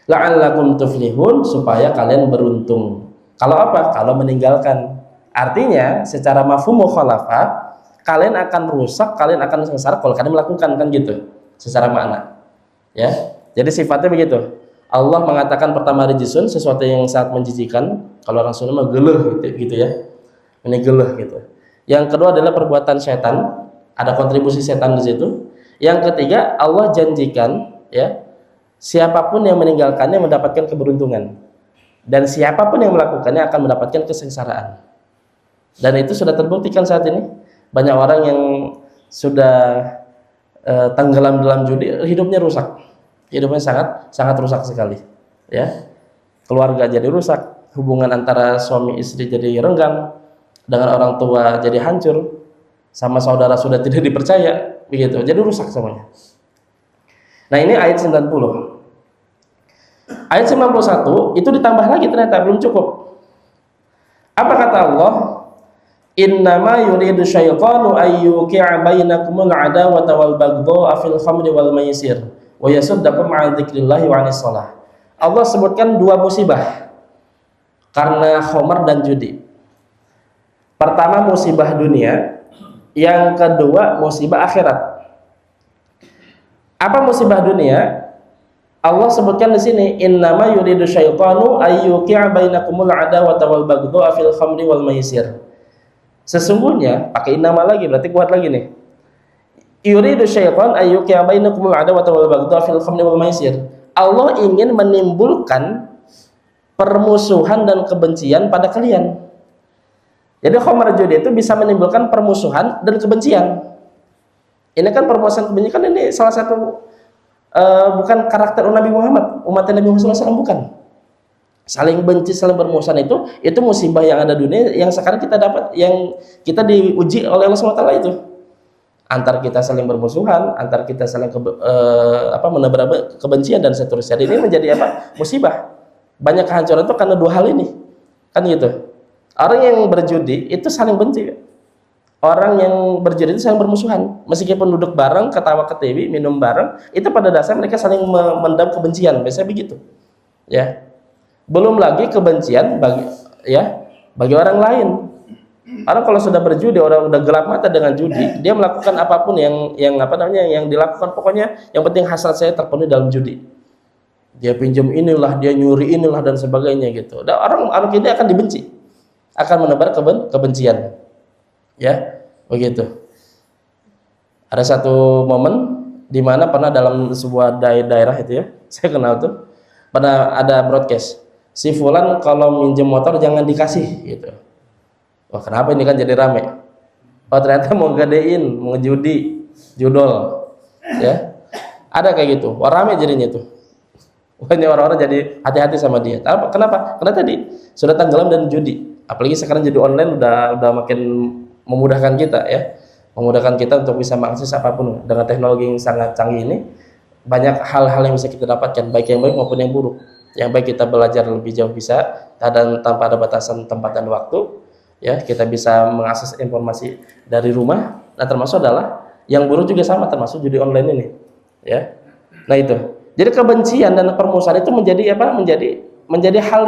La'allakum tuflihun, supaya kalian beruntung. Kalau apa? Kalau meninggalkan. Artinya secara mafhum mukhalafah, kalian akan rusak, kalian akan sengsara kalau kalian melakukan, kan gitu secara makna ya. Jadi sifatnya begitu. Allah mengatakan pertama rijsun, sesuatu yang sangat menjijikan. Kalau orang Sunda mah geuleuh gitu ya, ini geuleuh gitu. Yang kedua adalah perbuatan setan, ada kontribusi setan di situ. Yang ketiga, Allah janjikan ya, siapapun yang meninggalkannya mendapatkan keberuntungan, dan siapapun yang melakukannya akan mendapatkan kesengsaraan. Dan itu sudah terbuktikan saat ini. Banyak orang yang sudah tenggelam dalam judi, hidupnya rusak. Hidupnya sangat rusak sekali. Ya. Keluarga jadi rusak, hubungan antara suami istri jadi renggang, dengan orang tua jadi hancur, sama saudara sudah tidak dipercaya, begitu. Jadi rusak semuanya. Nah, ini ayat 90. Ayat 91 itu ditambah lagi, ternyata belum cukup. Apa kata Allah? Innama yuridu syaitanu ayyuqi'a bainakumul adawata wal baghdha'a fil khamri wal maisir wa yasuddakum 'an dzikrillahi wa 'anis shalah. Allah sebutkan dua musibah karena khamr dan judi. Pertama musibah dunia, yang kedua musibah akhirat. Apa musibah dunia? Allah sebutkan di sini, innama yuridu syaitanu ayyuqi'a bainakumul adawata wal baghdha'a fil khamri wal maisir. Sesungguhnya, pakai nama lagi, berarti kuat lagi nih. Yuridu syaitan ayyuqi'a bainakumul adawata wal baghdha'a fil khamri wal maisir. Allah ingin menimbulkan permusuhan dan kebencian pada kalian Jadi khamar judi itu bisa menimbulkan permusuhan dan kebencian. Ini kan permusuhan kebencian kan ini salah satu bukan karakter Nabi Muhammad, umat Nabi Muhammad SAW, bukan. Saling benci, saling bermusuhan itu musibah yang ada di dunia yang sekarang kita dapat, yang kita diuji oleh Allah SWT itu. Antar kita saling bermusuhan, antar kita saling menebar kebencian dan seterusnya. Ini menjadi apa? Musibah. Banyak kehancuran itu karena dua hal ini. Kan gitu. Orang yang berjudi itu saling benci. Orang yang berjudi itu saling bermusuhan. Meskipun duduk bareng, ketawa ketiwi, minum bareng, itu pada dasar mereka saling memendam kebencian. Biasanya begitu. Ya. Belum lagi kebencian bagi orang lain. Orang kalau sudah berjudi, orang udah gelap mata dengan judi, dia melakukan apapun yang dilakukan, pokoknya yang penting hasrat saya terpenuhi dalam judi. Dia pinjam inilah, dia nyuri inilah dan sebagainya gitu. Dan orang ini akan dibenci, akan menebar kebencian. Ya, begitu. Ada satu momen di mana pernah dalam sebuah daerah itu ya, saya kenal tuh, pernah ada broadcast, si fulan kalau minjem motor jangan dikasih gitu. Wah, kenapa ini kan jadi rame? Oh, ternyata mau gadein, mau judi, judol, ya. Ada kayak gitu. Wah, rame jadinya tuh. Wah, ini orang-orang jadi hati-hati sama dia. Kenapa? Karena tadi sudah tenggelam dan judi. Apalagi sekarang judi online udah makin memudahkan kita ya. Memudahkan kita untuk bisa mengakses apapun dengan teknologi yang sangat canggih ini. Banyak hal-hal yang bisa kita dapatkan, baik yang baik maupun yang buruk. Yang baik kita belajar lebih jauh bisa, dan tanpa ada batasan tempat dan waktu. Ya, kita bisa mengakses informasi dari rumah. Nah, termasuk adalah yang buruk juga sama, termasuk judi online ini. Ya, nah itu. Jadi kebencian dan permusuhan itu menjadi apa? Menjadi hal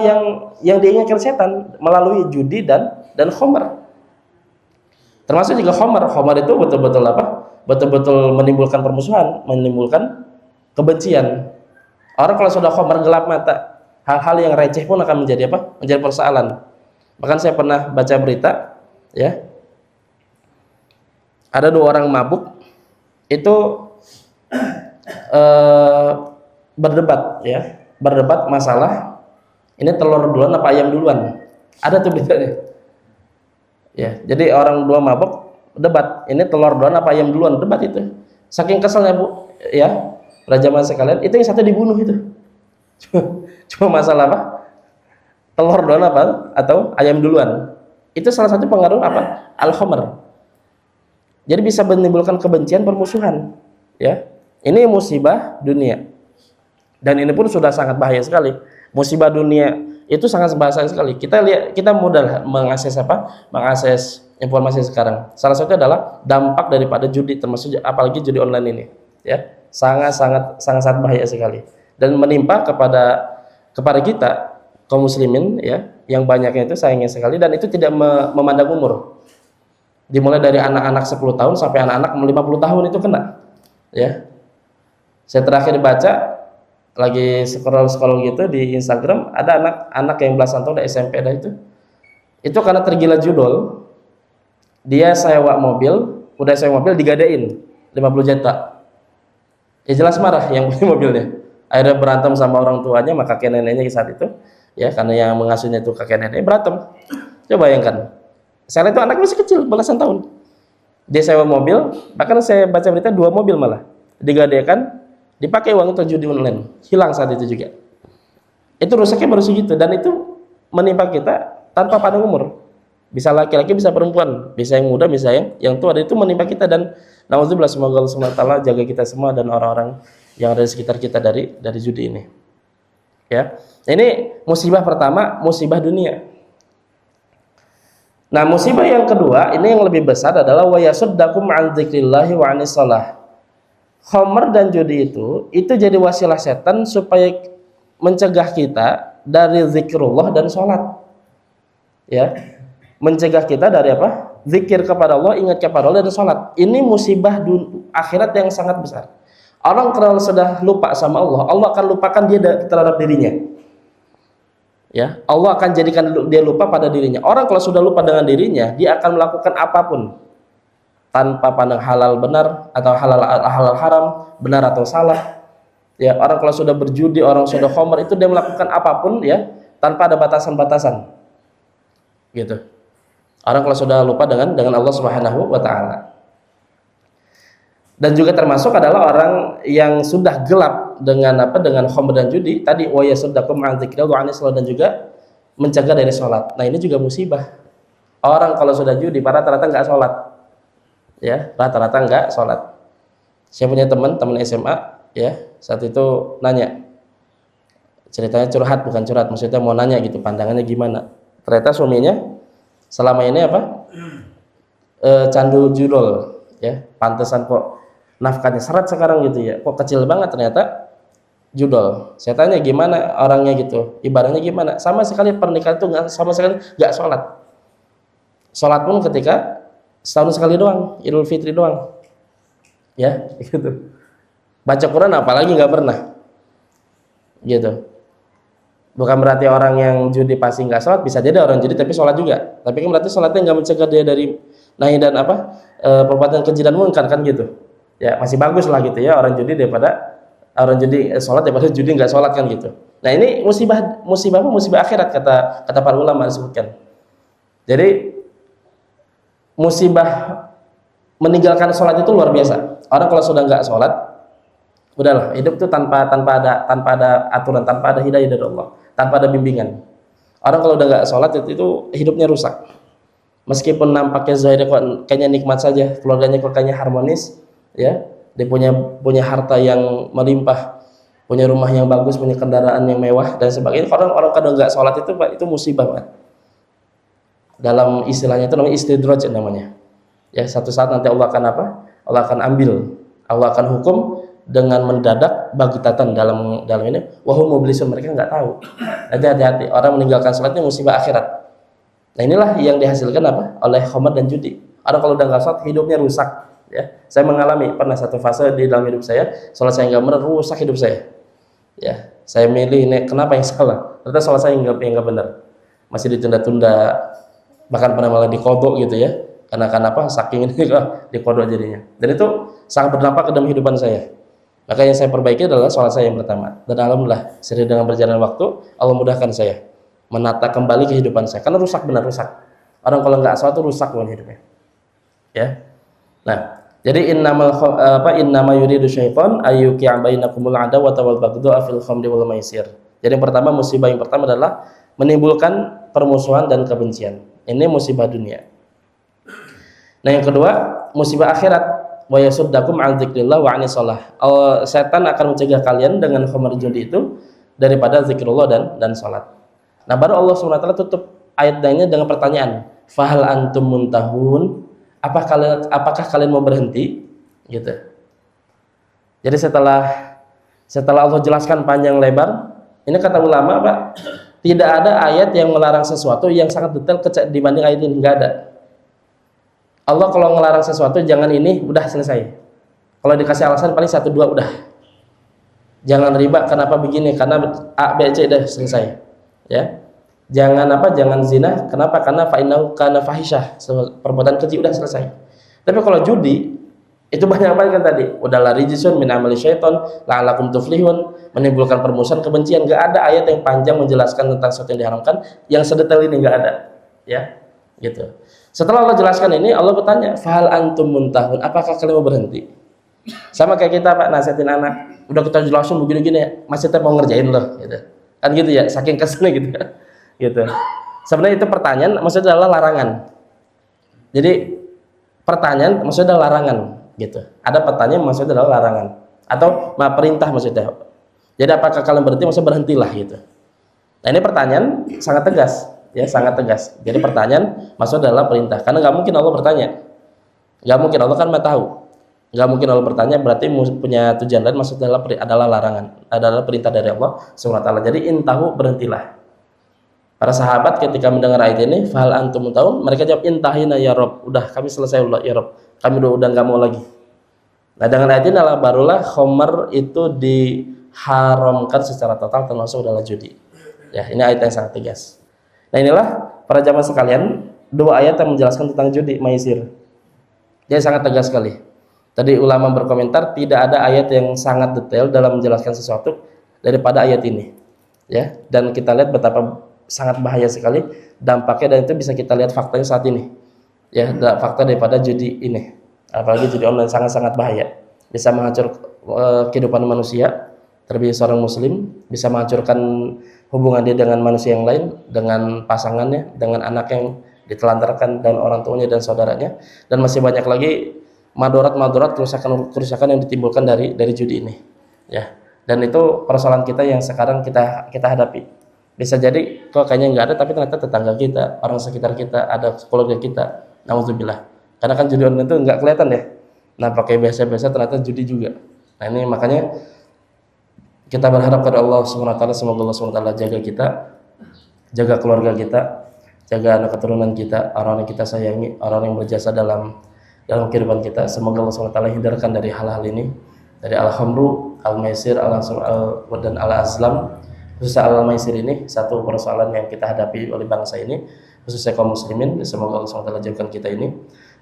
yang diinginkan setan melalui judi dan khamar. Termasuk juga khamar. Khamar itu betul-betul apa? Betul-betul menimbulkan permusuhan, menimbulkan kebencian. Orang kalau sudah khamar gelap mata, hal-hal yang receh pun akan menjadi apa? Menjadi persoalan. Bahkan saya pernah baca berita, ya, ada dua orang mabuk itu berdebat masalah ini telur duluan apa ayam duluan. Ada tuh beritanya. Ya, jadi orang dua mabuk debat, ini telur duluan apa ayam duluan, debat itu. Saking keselnya Bu, ya, para jamaah sekalian, itu yang satu dibunuh itu. Cuma masalah apa? Telur duluan apa atau ayam duluan. Itu salah satu pengaruh apa? Al-khamar. Jadi bisa menimbulkan kebencian, permusuhan, ya. Ini musibah dunia. Dan ini pun sudah sangat bahaya sekali. Musibah dunia itu sangat bahaya sekali. Kita mudah mengakses mengakses informasi sekarang. Salah satu adalah dampak daripada judi, termasuk apalagi judi online ini, ya. Sangat bahaya sekali. Dan menimpa kepada kita kaum muslimin, ya, yang banyaknya itu sayangnya sekali, dan itu tidak memandang umur. Dimulai dari anak-anak 10 tahun sampai anak-anak 50 tahun itu kena, ya. Saya terakhir baca lagi scroll gitu di Instagram, ada anak-anak yang belasan tahun, SMP dah itu karena tergila judul, dia udah sewa mobil digadein 50 juta. Ya jelas marah yang punya mobilnya. Akhirnya berantem sama orang tuanya, maka kakek neneknya saat itu, ya, karena yang mengasuhnya itu kakek nenek, berantem. Coba bayangkan, saya itu anak masih kecil, belasan tahun, dia sewa mobil, bahkan saya baca berita 2 mobil malah digadaikan, dipakai uang untuk judi online, hilang saat itu juga. Itu rusaknya baru segitu, dan itu menimpa kita tanpa pandang umur. Bisa laki-laki, bisa perempuan, bisa yang muda, bisa yang tua, dan itu menimpa kita. Dan nauzubillah, semoga Allah SWT jaga kita semua dan orang-orang yang ada di sekitar kita dari judi ini. Ya, ini musibah pertama, musibah dunia. Nah, musibah yang kedua, ini yang lebih besar adalah wa yasuddakum an dzikrillahi wa anis shalah. Khamar dan judi itu jadi wasilah setan supaya mencegah kita dari zikrullah dan sholat. Ya, mencegah kita dari apa? Zikir kepada Allah, ingat kepada Allah dan sholat. Ini musibah akhirat yang sangat besar. Orang kalau sudah lupa sama Allah, Allah akan lupakan dia terhadap dirinya. Ya, Allah akan jadikan dia lupa pada dirinya. Orang kalau sudah lupa dengan dirinya, dia akan melakukan apapun tanpa pandang halal benar atau halal haram, benar atau salah. Ya, orang kalau sudah berjudi, orang sudah khamar, itu dia melakukan apapun, ya, tanpa ada batasan-batasan. Gitu. Orang kalau sudah lupa dengan Allah Subhanahu wa taala. Dan juga termasuk adalah orang yang sudah gelap dengan dengan khamr dan judi tadi, wa yasuddakum an dzikrillah wa anis dan juga mencegah dari sholat. Nah, ini juga musibah. Orang kalau sudah judi rata-rata nggak sholat. Ya, rata-rata nggak sholat. Saya punya teman SMA, ya, saat itu nanya. Ceritanya curhat, bukan curhat, maksudnya mau nanya gitu, pandangannya gimana. Ternyata suaminya selama ini candu judul, ya, pantesan kok nafkahnya seret sekarang gitu ya, kok kecil banget ternyata judul. Saya tanya gimana orangnya gitu, ibadahnya gimana, sama sekali pernikahan itu sama sekali nggak sholat. Sholat pun ketika setahun sekali doang, Idul Fitri doang, ya gitu. Baca Quran apalagi nggak pernah, gitu. Bukan berarti orang yang judi pasti nggak sholat, bisa jadi orang judi tapi sholat juga. Tapi kan berarti sholatnya nggak mencegah dia dari nahi dan perbuatan keji dan munkar kan gitu. Ya masih bagus lah gitu ya orang judi daripada orang judi sholat daripada judi nggak sholat kan gitu. Nah ini musibah akhirat kata para ulama disebutkan. Jadi musibah meninggalkan sholat itu luar biasa. Orang kalau sudah nggak sholat, udahlah hidup itu tanpa ada aturan, tanpa ada hidayah dari Allah, tanpa ada bimbingan. Orang kalau udah nggak sholat itu hidupnya rusak. Meskipun nampaknya zahirnya kok kayaknya nikmat saja, keluarganya kok kayaknya harmonis, ya, dia punya harta yang melimpah, punya rumah yang bagus, punya kendaraan yang mewah dan sebagainya. Orang kalau nggak sholat itu musibah, Pak. Dalam istilahnya itu namanya istidraj namanya. Ya, satu saat nanti Allah akan Allah akan ambil, Allah akan hukum dengan mendadak bagitatan dalam ini wahum mublisun, mereka nggak tahu. Jadi hati-hati, orang meninggalkan sholatnya musibah akhirat. Nah inilah yang dihasilkan oleh khamr dan judi. Orang kalau udah nggak sholat hidupnya rusak, ya. Saya mengalami pernah satu fase di dalam hidup saya, sholat saya nggak benar, rusak hidup saya, ya. Saya milih ini kenapa yang salah, ternyata sholat saya nggak benar, masih ditunda-tunda, bahkan pernah malah dikodok gitu ya, karena saking ini dikodok jadinya. Dan itu sangat berdampak ke dalam kehidupan saya. Maka yang saya perbaiki adalah sholat saya yang pertama. Dan alhamdulillah, seiring dengan berjalan waktu, Allah mudahkan saya menata kembali kehidupan saya. Karena rusak, benar rusak. Orang kalau nggak sholat itu rusak bukan hidupnya. Ya. Nah, jadi innama yuridu syaitan ayyuqi'a bainakumul adawata wal baghdha'a fil khamri wal maisir. Jadi yang pertama, musibah yang pertama adalah menimbulkan permusuhan dan kebencian. Ini musibah dunia. Nah, yang kedua, musibah akhirat. Wa yasuddakum an dzikrillah wa anis shalah. Setan akan mencegah kalian dengan khamr judi itu daripada zikrullah dan salat. Nah, baru Allah SWT tutup ayat ini dengan pertanyaan, fahal antum muntahun? Apakah kalian mau berhenti? Gitu. Jadi setelah Allah jelaskan panjang lebar, ini kata ulama, Pak, tidak ada ayat yang melarang sesuatu yang sangat detail dibanding ayat ini, enggak ada. Allah kalau ngelarang sesuatu jangan ini, udah selesai. Kalau dikasih alasan paling 1-2 udah. Jangan riba, kenapa begini? Karena A, B, C, udah selesai. Ya. Jangan zina, kenapa? Karena fa'innahu kana fahisyah, perbuatan keji, udah selesai. Tapi kalau judi itu banyak banget kan tadi. Udahlah rijsun min amali syaiton la'alakum tuflihun, menimbulkan permusuhan, kebencian. Enggak ada ayat yang panjang menjelaskan tentang sesuatu yang diharamkan yang sedetail ini, enggak ada. Ya. Gitu. Setelah Allah jelaskan ini, Allah bertanya, fahal antum muntahun? Apakah kalian mau berhenti? Sama kayak kita, Pak, nasihatin anak, udah kita jelasin begini-gini ya, masih tetap mau ngerjain loh, gitu. Kan gitu ya, saking keselnya gitu ya. Gitu. Sebenarnya itu pertanyaan, maksudnya adalah larangan. Jadi pertanyaan maksudnya adalah larangan, gitu. Ada pertanyaan maksudnya adalah larangan atau perintah maksudnya. Jadi apakah kalian berhenti? Maksudnya berhentilah gitu. Nah ini pertanyaan sangat tegas. Ya, sangat tegas. Jadi pertanyaan maksudnya adalah perintah. Karena nggak mungkin Allah bertanya. Nggak mungkin, Allah kan Maha tahu. Nggak mungkin Allah bertanya, berarti punya tujuan lain, maksudnya adalah larangan, adalah perintah dari Allah SWT. Jadi intahu, berhentilah. Para sahabat ketika mendengar ayat ini, fahal antum muntahun, mereka jawab intahina ya Rob. Udah, kami selesai ya Rob. Kami udah nggak mau lagi. Nah dengan ayat ini barulah khamr itu diharamkan secara total, termasuk adalah judi. Ya, ini ayat yang sangat tegas. Nah inilah para jamaah sekalian, dua ayat yang menjelaskan tentang judi maisir. Dia sangat tegas sekali. Tadi ulama berkomentar tidak ada ayat yang sangat detail dalam menjelaskan sesuatu daripada ayat ini. Ya, dan kita lihat betapa sangat bahaya sekali dampaknya, dan itu bisa kita lihat faktanya saat ini. Ya, fakta daripada judi ini, apalagi judi online sangat-sangat bahaya, bisa menghancurkan kehidupan manusia, terlebih seorang muslim, bisa menghancurkan hubungan dia dengan manusia yang lain, dengan pasangannya, dengan anak yang ditelantarkan, dan orang tuanya dan saudaranya, dan masih banyak lagi madorat kerusakan yang ditimbulkan dari judi ini. Ya, dan itu persoalan kita yang sekarang kita hadapi. Bisa jadi kok kayaknya nggak ada, tapi ternyata tetangga kita, orang sekitar kita, ada keluarga kita. Nauzubillah. Karena kan judi online itu nggak kelihatan ya. Nah, pakai biasa-biasa ternyata judi juga. Nah, ini makanya kita berharap kepada Allah SWT, semoga Allah SWT jaga kita, jaga keluarga kita, jaga anak keturunan kita, orang yang kita sayangi, orang yang berjasa dalam kehidupan kita. Semoga Allah SWT hindarkan dari hal-hal ini, dari al-khamru, al-maisir, dan al-azlam. Khususnya al-maisir ini satu persoalan yang kita hadapi oleh bangsa ini, khususnya kaum muslimin. Semoga Allah SWT jauhkan kita ini,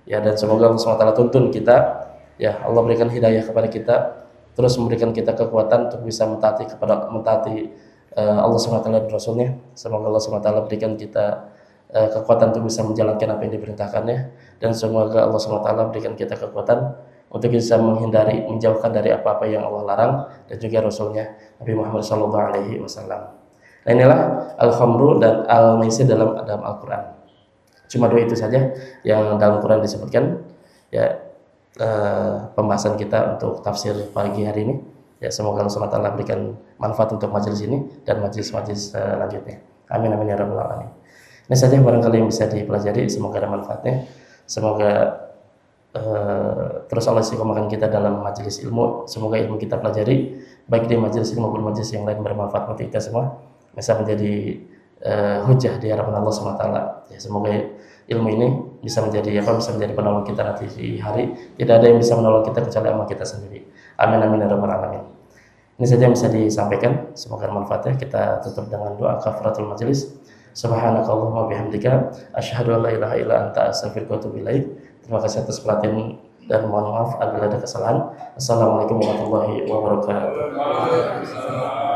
ya, dan semoga Allah SWT tuntun kita, ya, Allah berikan hidayah kepada kita, terus memberikan kita kekuatan untuk bisa mentaati Allah SWT dan Rasulnya. Semoga Allah SWT berikan kita kekuatan untuk bisa menjalankan apa yang diperintahkannya, dan semoga Allah SWT berikan kita kekuatan untuk bisa menjauhkan dari apa-apa yang Allah larang dan juga Rasulnya Nabi Muhammad SAW. Nah, inilah al-khamru dan al-maisir dalam Al-Quran. Cuma dua itu saja yang dalam Quran disebutkan, ya, pembahasan kita untuk tafsir pagi hari ini. Ya, semoga Allah SWT berikan manfaat untuk majelis ini dan majelis-majelis selanjutnya. Amin amin ya rabbal alamin. Ini saja barangkali yang bisa dipelajari, semoga ada manfaatnya. Semoga terus Allah istiqomahkan kita dalam majelis ilmu. Semoga ilmu kita pelajari baik di majelis ilmu maupun majelis yang lain bermanfaat untuk kita semua, bisa menjadi hujah di hadapan Allah SWT. Ya, semoga ilmu ini bisa menjadi penolong kita nanti di hari. Tidak ada yang bisa menolong kita kecuali amal kita sendiri. Amin amin ya rabbal alamin. Ini saja yang bisa disampaikan, semoga manfaatnya. Kita tutup dengan doa kafaratul majelis. Subhanakallahumma bihamdika asyhadu an la ilaha illa anta astaghfiruka wa atubu ilaik. Terima kasih atas perhatian dan mohon maaf apabila ada kesalahan. Assalamualaikum warahmatullahi wabarakatuh.